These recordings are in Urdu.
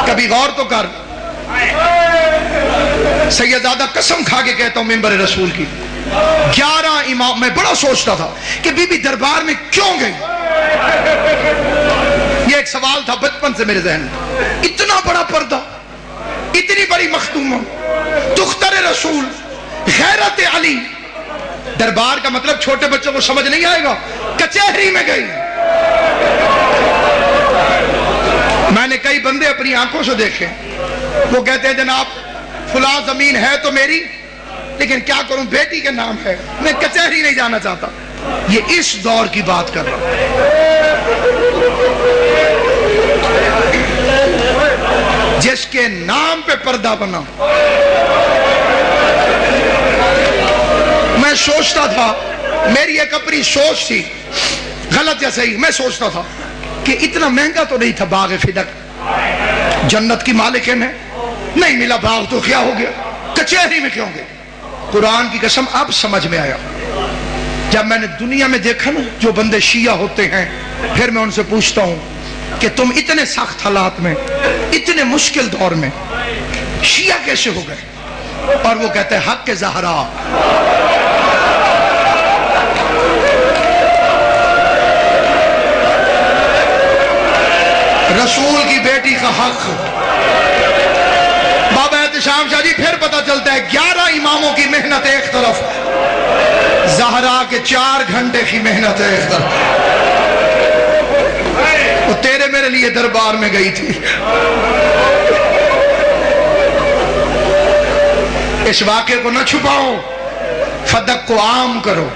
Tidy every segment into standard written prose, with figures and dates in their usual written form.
کبھی غور تو کر. سیدزادہ قسم کھا کے کہتا ہوں منبر رسول کی, 11 امام. میں بڑا سوچتا تھا کہ بی بی دربار میں کیوں گئی. یہ ایک سوال تھا بچپن سے میرے ذہن میں. اتنا بڑا پردہ, اتنی بڑی مختومہ, دختر رسول, غیرت علی. دربار کا مطلب چھوٹے بچوں کو سمجھ نہیں آئے گا, کچہری میں گئی. میں نے کئی بندے اپنی آنکھوں سے دیکھے, وہ کہتے ہیں جناب فلاں زمین ہے تو میری, لیکن کیا کروں بیٹی کے نام ہے, میں کچہری نہیں جانا چاہتا. یہ اس دور کی بات کر رہا ہوں جس کے نام پہ پردہ بنا. میں سوچتا تھا, میری ایک اپنی سوچ تھی, غلط یا صحیح, میں سوچتا تھا کہ اتنا مہنگا تو نہیں تھا باغ فدق, جنت کی مالکن ہے, نہیں ملا باغ تو کیا ہو گیا, کچہری میں کیوں گئے. قرآن کی قسم اب سمجھ میں آیا. جب میں نے دنیا میں دیکھا نا جو بندے شیعہ ہوتے ہیں, پھر میں ان سے پوچھتا ہوں کہ تم اتنے سخت حالات میں, اتنے مشکل دور میں شیعہ کیسے ہو گئے؟ اور وہ کہتے ہیں حق کے زہرا. رسول کی بیٹی کا حق. بابا احتشام شاہ جی پھر پتہ چلتا ہے 11 اماموں کی محنت ایک طرف, زہرا کے 4 گھنٹے کی محنت ایک طرف. وہ تیرے میرے لیے دربار میں گئی تھی. اس واقعے کو نہ چھپاؤ, فدق کو عام کرو,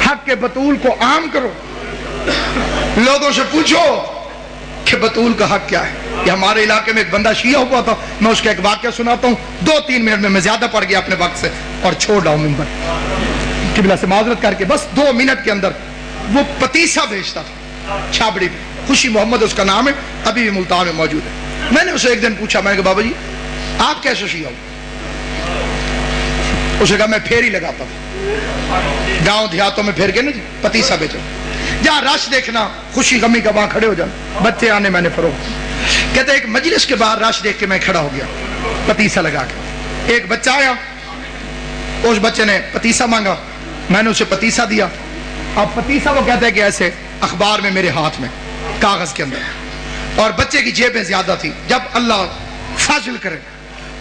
حق کے بطول کو عام کرو. لوگوں سے پوچھو کہ بطول کا حق کیا ہے. یہ ہمارے علاقے میں ایک بندہ شیعہ ہوا تھا, میں اس کا ایک واقعہ سناتا ہوں 2-3 منٹ میں زیادہ پڑ گیا اپنے وقت سے اور چھوڑ رہا ہوں ممبر. قبلہ سے معذرت کر کے بس 2 منٹ کے اندر. وہ پتیسا بیچتا تھا چھابڑی پہ, خوشی محمد اس کا نام ہے, ابھی بھی ملتان میں موجود ہے. میں نے اسے ایک دن پوچھا, میں نے کہا بابا جی آپ کیسے شیعہ ہو؟ اس نے کہا میں پھیری لگاتا تھا, گاؤں دیہاتوں میں پھیر کے نا پتیسا بیچو, جہاں رش دیکھنا خوشی غمی کا وہاں کھڑے ہو جانا, بچے آنے میں نے فروخت. کہتے ایک مجلس کے باہر رش دیکھ کے میں کھڑا ہو گیا پتیسا لگا کے. ایک بچہ آیا, اس بچے نے پتیسا مانگا, میں نے اسے پتیسا دیا. اب پتیسا وہ کہتے ہیں کہ ایسے اخبار میں میرے ہاتھ میں کاغذ کے اندر, اور بچے کی جیبیں زیادہ تھی. جب اللہ فضل کرے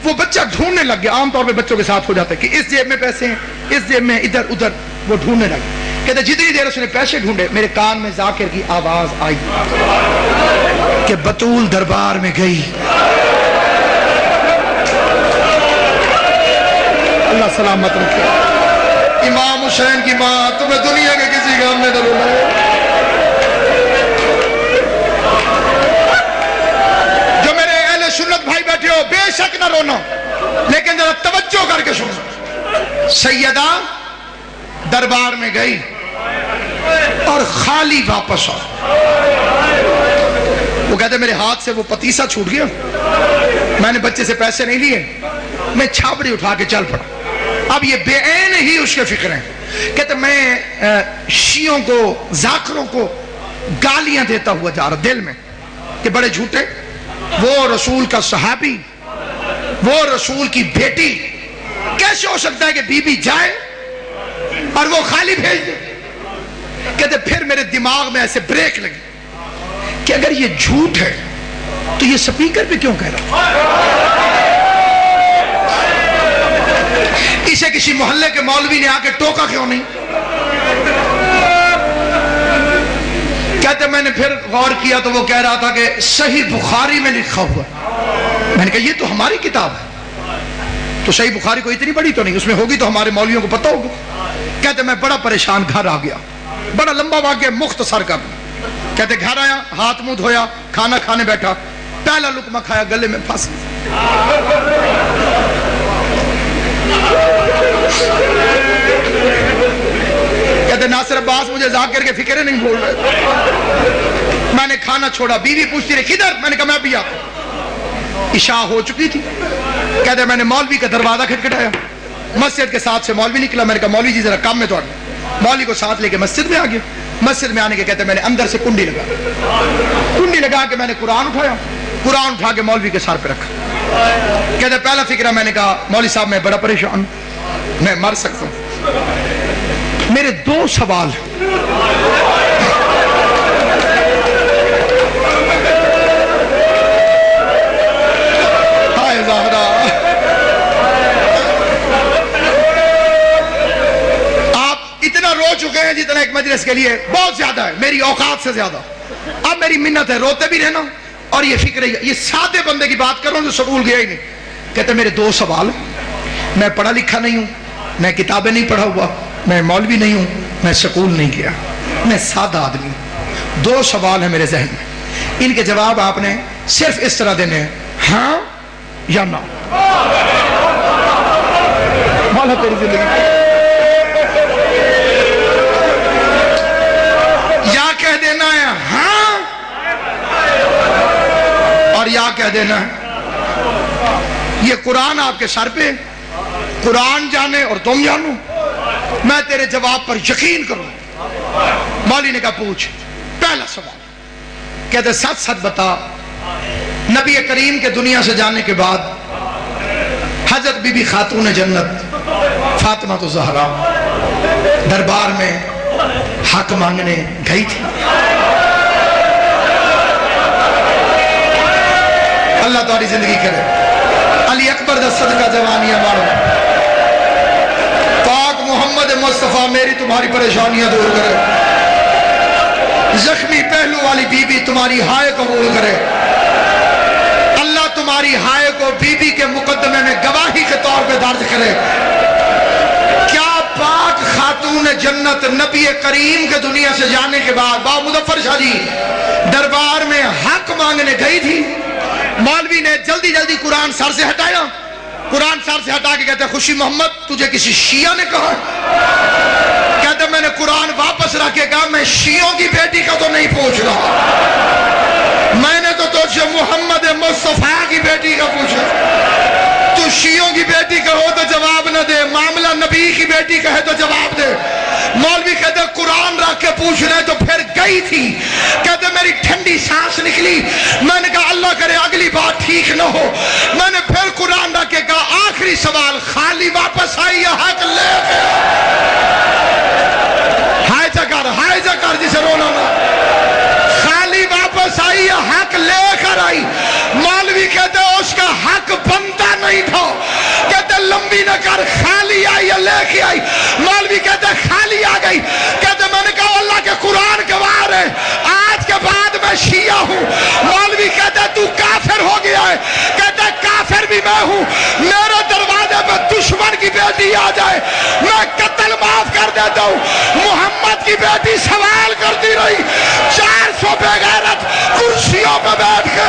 وہ بچہ ڈھونڈنے لگ گیا, عام طور پہ بچوں کے ساتھ ہو جاتا ہے کہ اس جیب میں پیسے ہیں, اس جیب میں, ادھر ادھر, وہ ڈھونڈنے لگا. کہتے جتنی دیر اس نے پیسے ڈھونڈے میرے کان میں ذاکر کی آواز آئی کہ بطول دربار میں گئی. اللہ سلامت رکھے. امام حسین کی ماں تمہیں دنیا کے کسی کام میں ضرور لگے. جو میرے اہل سنت بھائی بیٹھے ہو بے شک نہ رونا, لیکن ذرا توجہ کر کے سنو. سیدہ دربار میں گئی اور خالی واپس آ. وہ کہتے میرے ہاتھ سے وہ پتیسا چھوٹ گیا, میں نے بچے سے پیسے نہیں لیے, میں چھاپڑی اٹھا کے چل پڑا. اب یہ بے عین ہی اس کے فکر ہیں. کہتے میں شیعوں کو, ذاکروں کو گالیاں دیتا ہوا جا رہا دل میں کہ بڑے جھوٹے, وہ رسول کا صحابی, وہ رسول کی بیٹی, کیسے ہو سکتا ہے کہ بی بی جائے اور وہ خالی بھیج دے. کہتے پھر میرے دماغ میں ایسے بریک لگی کہ اگر یہ جھوٹ ہے تو یہ سپیکر پہ کیوں کہہ رہا؟ اسے کسی محلے کے مولوی نے آ کے ٹوکا کیوں نہیں؟ کہتے میں نے پھر غور کیا تو وہ کہہ رہا تھا کہ صحیح بخاری میں لکھا ہوا. میں نے کہا یہ تو ہماری کتاب ہے, تو صحیح بخاری کو اتنی بڑی تو نہیں, اس میں ہوگی تو ہمارے مولویوں کو پتہ ہوگا. کہتے میں بڑا پریشان گھر آ گیا, بڑا لمبا واقعہ مختصر کر. کہتے گھر آیا, ہاتھ منہ دھویا, کھانا کھانے بیٹھا, پہلا لقمہ کھایا گلے میں پھنس. کہتے ناصر عباس مجھے ذاکر کے فکرے نہیں بھول رہے. میں نے کھانا چھوڑا, بیوی پوچھتی رہی کدھر, میں نے کہا میں بھی آتا. عشاء ہو چکی تھی. کہتے میں نے مولوی کا دروازہ کھٹکھٹایا, مسجد کے ساتھ سے مولوی نکلا. میں نے کہا مولوی جی ذرا کام میں توڑ. مولوی کو ساتھ لے کے مسجد میں آ گیا. مسجد میں آنے کے کہتے میں نے اندر سے کنڈی لگا کے میں نے قرآن اٹھایا, قرآن اٹھا کے مولوی کے سر پہ رکھا. کہتے پہلا فکرہ میں نے کہا مولوی صاحب میں بڑا پریشان ہوں, میں مر سکتا ہوں, میرے 2 سوال. ہائے زہرا, آپ اتنا رو چکے ہیں جتنا ایک مجلس کے لیے بہت زیادہ ہے, میری اوقات سے زیادہ. اب میری منت ہے روتے بھی رہنا اور یہ فکر ہے, یہ سادے بندے کی بات کر رہا ہوں جو سکول گیا ہی نہیں. کہتے میرے 2 سوال, میں پڑھا لکھا نہیں ہوں, میں کتابیں نہیں پڑھا ہوا, میں مولوی نہیں ہوں, میں سکول نہیں گیا, میں سادہ آدمی ہوں. 2 سوال ہیں میرے ذہن میں, ان کے جواب آپ نے صرف اس طرح دینے ہیں, ہاں یا نہ. مولا تیری زندگی یا کہہ دینا ہے ہاں اور یا کہہ دینا ہے. یہ قرآن آپ کے سر پہ, قرآن جانے اور تم جانو, میں تیرے جواب پر یقین کروں. مولوی نے کہا پوچھ. پہلا سوال, کہتے سچ سچ بتا, نبی کریم کے دنیا سے جانے کے بعد حضرت بی بی خاتون جنت فاطمہ الزہرا دربار میں حق مانگنے گئی تھی. اللہ تمہاری زندگی کرے. علی اکبر دا صدقہ جوانیاں مارو. پاک محمد مصطفیٰ میری تمہاری پریشانیاں دور کرے. زخمی پہلو والی بی بی تمہاری ہائے قبول کرے. اللہ تمہاری ہائے کو بی بی کے مقدمے میں گواہی کے طور پہ درج کرے. کیا پاک خاتون جنت نبی کریم کے دنیا سے جانے کے بعد با مظفر شاہ جی دربار میں حق مانگنے گئی تھی؟ مولوی نے جلدی جلدی قرآن سر سے ہٹایا. قرآن سر سے ہٹا کے کہتے خوشی محمد تجھے کسی شیعہ نے کہا؟ کہتے میں نے قرآن واپس رکھ کے کہا میں شیعوں کی بیٹی کا تو نہیں پوچھ رہا, میں نے تو تجھے محمد مصطفیٰ کی بیٹی کا پوچھا. تو شیعوں کی بیٹی کہو تو جواب نہ دے, معاملہ نبی کی بیٹی کہے تو جواب دے. مولوی کہتے قرآن رکھ کے پوچھ رہے تو پھر گئی تھی. کہتے میری ٹھنڈی سانس نکلی, میں نے کہا اللہ کرے اگلی بات ٹھیک نہ ہو. میں نے پھر قرآن رکھ کے کہا آخری سوال, خالی واپس آئی یا حق لے گیا؟ ہائے جکر جسے رونا نا, خالی واپس آئی یا حق لے کر آئی؟ مولوی کہتے اس کا حق بنتا نہیں تھا. کہتے لمبی نہ کر, خالی آئی یا لے کے آئی؟ مولوی کہتے خالی آ گئی. کہتے میں نے کہا اللہ کے قرآن گواہ ہے آج کے بعد میں شیعہ ہوں. مولوی کہتے تو کافر ہو گیا ہے. کہتے کافر بھی میں ہوں, میرے دروازے پہ دشمن کی بیٹی آ جائے میں قتل معاف کر دیتا ہوں. محمد کی بیٹی سوال کرتی رہی, 400 بے غیرت کرسیوں پہ بیٹھ کے